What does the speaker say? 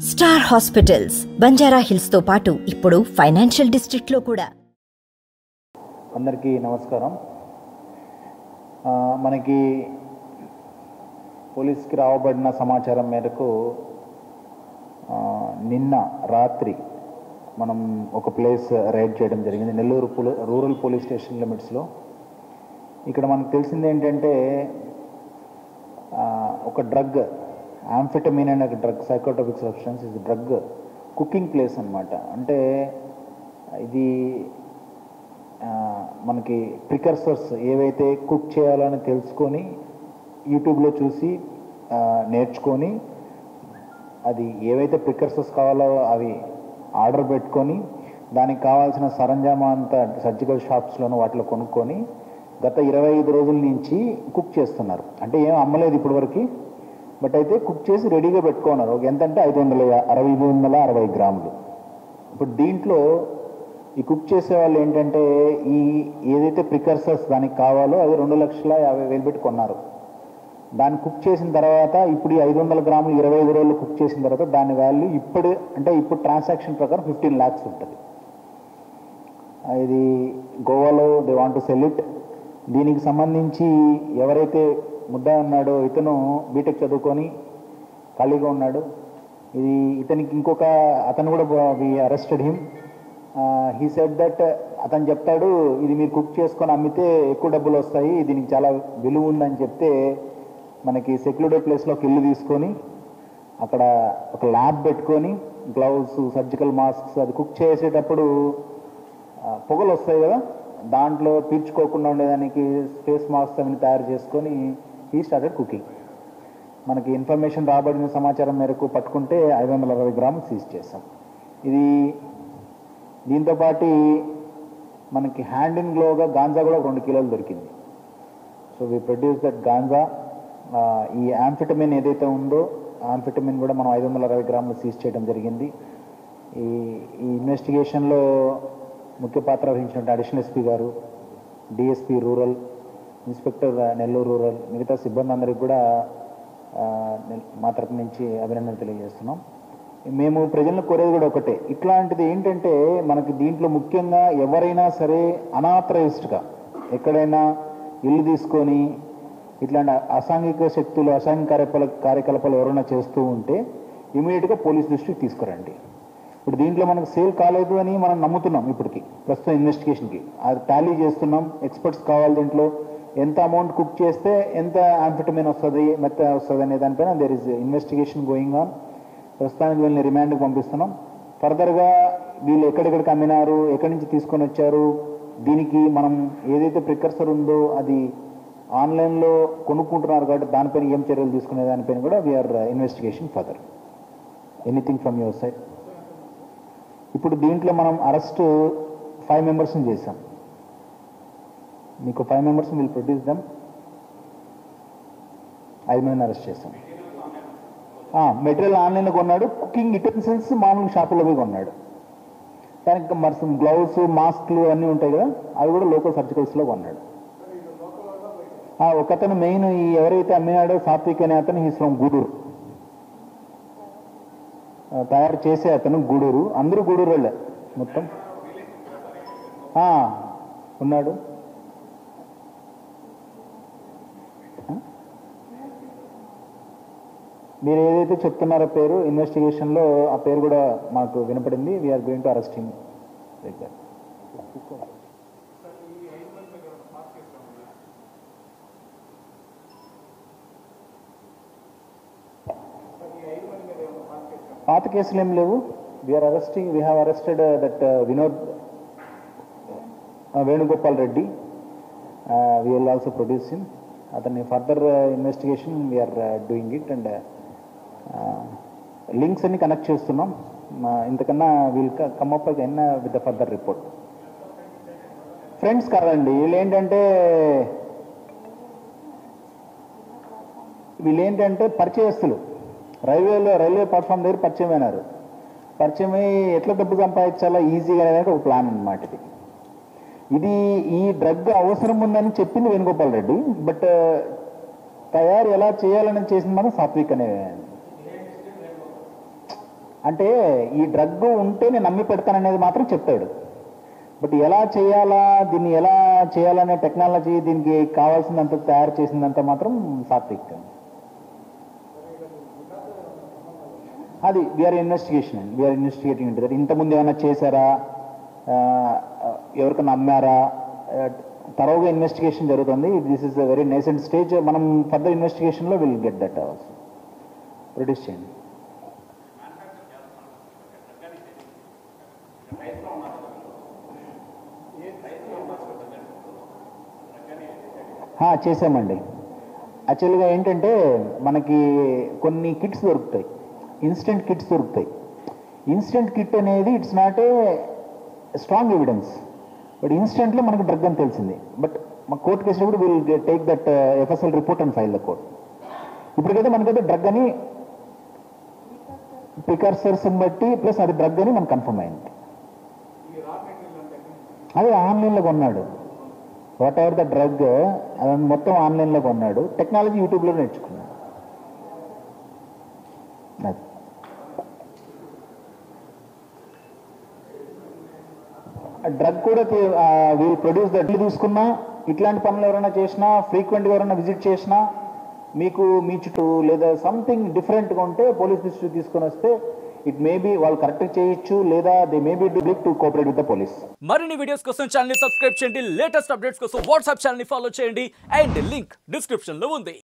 Star hospitals Banjara hills తో పాటు ఇప్పుడు ఫైనాన్షియల్ డిస్ట్రిక్ట్ లో కూడా. అందరికీ నమస్కారం. మనకి పోలీస్కి రావబడిన సమాచారం మేరకు నిన్న రాత్రి మనం ఒక ప్లేస్ రైడ్ చేయడం జరిగింది, నెల్లూరు రూరల్ పోలీస్ స్టేషన్ లిమిట్స్లో. ఇక్కడ మనకు తెలిసింది ఏంటంటే ఒక డ్రగ్, ఆంఫెటమిన్ అనే డ్రగ్, సైకోట్రోపిక్ సబ్స్టెన్స్, ఇది డ్రగ్ కుకింగ్ ప్లేస్ అన్నమాట. అంటే ఇది మనకి ప్రికర్సర్స్ ఏవైతే కుక్ చేయాలని తెలుసుకొని యూట్యూబ్లో చూసి నేర్చుకొని అది ఏవైతే ప్రికర్సర్స్ కావాలో అవి ఆర్డర్ పెట్టుకొని దానికి కావాల్సిన సరంజామా అంతా సర్జికల్ షాప్స్లోనూ వాటిలో కొనుక్కొని గత 25 రోజుల నుంచి కుక్ చేస్తున్నారు. అంటే ఏం అమ్మలేదు ఇప్పటివరకు, బట్ అయితే కుక్ చేసి రెడీగా పెట్టుకున్నారు. ఎంతంటే 560 గ్రాములు. ఇప్పుడు దీంట్లో ఈ కుక్ చేసే వాళ్ళు ఏంటంటే ఈ ఏదైతే ప్రికర్సర్స్ దానికి కావాలో అది 2,50,000 పెట్టి కొన్నారు. దాన్ని కుక్ చేసిన తర్వాత ఇప్పుడు ఈ 500 గ్రాములు 25 రోజులు కుక్ చేసిన తర్వాత దాని వాల్యూ ఇప్పుడు ట్రాన్సాక్షన్ ప్రకారం 15 lakhs ఉంటుంది. ఇది గోవాలో they want to sell it. దీనికి సంబంధించి ఎవరైతే ముద్దా ఉన్నాడో ఇతను బీటెక్ చదువుకొని ఖాళీగా ఉన్నాడు. ఇతనికి ఇంకొక అతను కూడా we arrested him. He said that అతను చెప్తాడు, ఇది మీరు కుక్ చేసుకొని అమ్మితే ఎక్కువ డబ్బులు వస్తాయి, దీనికి చాలా విలువ ఉందని చెప్తే మనకి సెక్యూరిటీ ప్లేస్లో ఒక ఇల్లు తీసుకొని అక్కడ ఒక ల్యాబ్ పెట్టుకొని గ్లౌస్, సర్జికల్ మాస్క్స్, అది కుక్ చేసేటప్పుడు పొగలు వస్తాయి కదా, దాంట్లో పీల్చుకోకుండా ఉండేదానికి ఫేస్ మాస్క్ అవన్నీ తయారు చేసుకొని ఈ స్టార్టెడ్ కుకింగ్. మనకి ఇన్ఫర్మేషన్ రాబడిన సమాచారం మేరకు పట్టుకుంటే 560 గ్రాములు సీజ్ చేస్తాం. ఇది దీంతోపాటు మనకి హ్యాండ్ ఇన్ గ్లోగా గాంజా కూడా 2 కిలోలు దొరికింది. So we produce that ganja. ఈ ఆంఫెటమిన్ ఏదైతే ఉందో ఆంఫెటమిన్ కూడా మనం 560 గ్రాములు సీజ్ చేయడం జరిగింది. ఈ ఇన్వెస్టిగేషన్లో ముఖ్య పాత్ర వహించినట్టు అడిషనల్ ఎస్పీ గారు, DSP rural, inspector Nellore rural, మిగతా సిబ్బంది అందరికి కూడా మా తరపు నుంచి అభినందనలు తెలియజేస్తున్నాం. మేము ప్రజలను కోరేది కూడా ఒకటే, ఇట్లాంటిది ఏంటంటే మనకి దీంట్లో ముఖ్యంగా ఎవరైనా సరే అనాథరైజ్డ్గా ఎక్కడైనా ఇల్లు తీసుకొని ఇట్లాంటి అసాంఘిక శక్తులు, అసాంఘిక కార్యకలాపాలు ఎవరైనా చేస్తూ ఉంటే ఇమీడియట్గా పోలీస్ దృష్టికి తీసుకురండి. ఇప్పుడు దీంట్లో మనకు సేల్ కాలేదు అని మనం నమ్ముతున్నాం. ఇప్పటికి ప్రస్తుతం ఇన్వెస్టిగేషన్కి అది టాలీ చేస్తున్నాం. ఎక్స్పర్ట్స్ కావాలి, దీంట్లో ఎంత అమౌంట్ కుక్ చేస్తే ఎంత ఆంఫెటమిన్ వస్తుంది, మెత్త వస్తుంది అనే దానిపైన there is investigation going on. ప్రస్తుతానికి వీళ్ళని రిమాండ్కి పంపిస్తున్నాం. ఫర్దర్గా వీళ్ళు ఎక్కడెక్కడికి అమ్మినారు, ఎక్కడి నుంచి తీసుకొని వచ్చారు, దీనికి మనం ఏదైతే ప్రికర్సర్ ఉందో అది ఆన్లైన్లో కొనుక్కుంటున్నారు కాబట్టి దానిపైన ఏం చర్యలు తీసుకునే దానిపైన కూడా we are investigation further. Anything from your side? ఇప్పుడు దీంట్లో మనం అరెస్ట్ 5 మెంబర్స్ని చేశాం. మీకు 5 మెంబర్స్ విల్ ప్రొడ్యూస్ దమ్. 5 మందిని అరెస్ట్ చేశాం. మెటీరియల్ ఆన్లైన్లో కొన్నాడు, కుకింగ్ యుటెన్సిల్స్ మామూలు షాపులో పోయి కొన్నాడు. దానికి మరి గ్లౌస్, మాస్క్లు అన్నీ ఉంటాయి కదా, అవి కూడా లోకల్ సర్జికల్స్లో కొన్నాడు. ఒకతను మెయిన్ ఎవరైతే అమ్మినాడో సాత్విక్ అనే అతను, హీస్ ఫ్రమ్ గూడూరు. తయారు చేసే అతను గూడూరు, అందరూ గూడూరు వాళ్ళే మొత్తం ఉన్నాడు. మీరు ఏదైతే చెప్తున్నారో పేరు, ఇన్వెస్టిగేషన్లో ఆ పేరు కూడా మాకు వినపడింది. We're going to arrest him. పాత కేసులు ఏం లేవు. We have arrested that Venugopal Reddy. We will also produce him. అతన్ని further investigation we're doing it and links అన్ని కనెక్ట్ చేస్తున్నాం. ఇంతకన్నా we'll come up again with the further report. Friends కాదండి, వీళ్ళేంటంటే పరిచయస్తులు. రైల్వే ప్లాట్ఫామ్ దగ్గర పరిచయం అయినారు. పరిచయం అయ్యి ఎట్లా డబ్బు సంపాదించాలా ఈజీగా అనేది ఒక ప్లాన్ అన్నమాట. ఇది ఈ డ్రగ్ అవసరం ఉందని చెప్పింది వేణుగోపాల్ రెడ్డి, బట్ తయారు ఎలా చేయాలని చేసింది మనం సాత్విక్ అనే అంటే ఈ డ్రగ్ ఉంటే నేను నమ్మి పెడతాననేది మాత్రం చెప్తాడు. బట్ ఎలా చేయాలా, దీన్ని ఎలా చేయాలనే టెక్నాలజీ, దీనికి కావాల్సినంత తయారు చేసిందంతా మాత్రం సాత్విక్. అది వీఆర్ ఇన్వెస్టిగేటింగ్ ఇంటి దట్. ఇంతకుముందు ఏమైనా చేశారా, ఎవరికైనా అమ్మారా, తరోగా ఇన్వెస్టిగేషన్ జరుగుతుంది. This is a very nascent stage. మనం ఫర్దర్ ఇన్వెస్టిగేషన్లో will get that also. Produce చేయండి. చేసామండి. యాక్చువల్గా ఏంటంటే మనకి కొన్ని కిట్స్ దొరుకుతాయి, ఇన్స్టెంట్ కిట్స్ దొరుకుతాయి. ఇన్స్టెంట్ కిట్ అనేది it's not a strong evidence, but ఇన్స్టెంట్లో మనకు డ్రగ్ అని తెలిసింది. బట్ మా కోర్టు కేసినప్పుడు will take that FSL report and file the court. ఇప్పటికైతే మనకైతే డ్రగ్ అని ప్రికర్సర్స్ని బట్టి ప్లస్ అది డ్రగ్ అని మనకు కన్ఫర్మ్ అయింది. అదే ఆన్లైన్లో కొన్నాడు, వాట్ ఎవర్ ద డ్రగ్ అది మొత్తం ఆన్లైన్లో కొన్నాడు. టెక్నాలజీ యూట్యూబ్లో నేర్చుకున్నాడు. డ్రగ్ కూడా వీళ్ళు ప్రొడ్యూస్ దట్ తీసుకున్నా, ఇట్లాంటి పనులు ఎవరైనా చేసినా, ఫ్రీక్వెంట్గా ఎవరైనా విజిట్ చేసినా, మీకు మీ చుట్టూ లేదా సంథింగ్ డిఫరెంట్గా ఉంటే పోలీస్ దృష్టికి తీసుకొని వస్తే ఇట్ మే బి వాళ్ళు కరెక్ట్ చేయొచ్చు, లేదా దే మే బి డూప్లిక్ to cooperate with the police. మరిన్ని వీడియోస్ కోసం ఛానల్ ని సబ్స్క్రైబ్ చేయండి, లేటెస్ట్ అప్డేట్స్ కోసం వాట్సాప్ ఛానల్ ని ఫాలో చేయండి, అండ్ లింక్ డిస్క్రిప్షన్ లో ఉంది.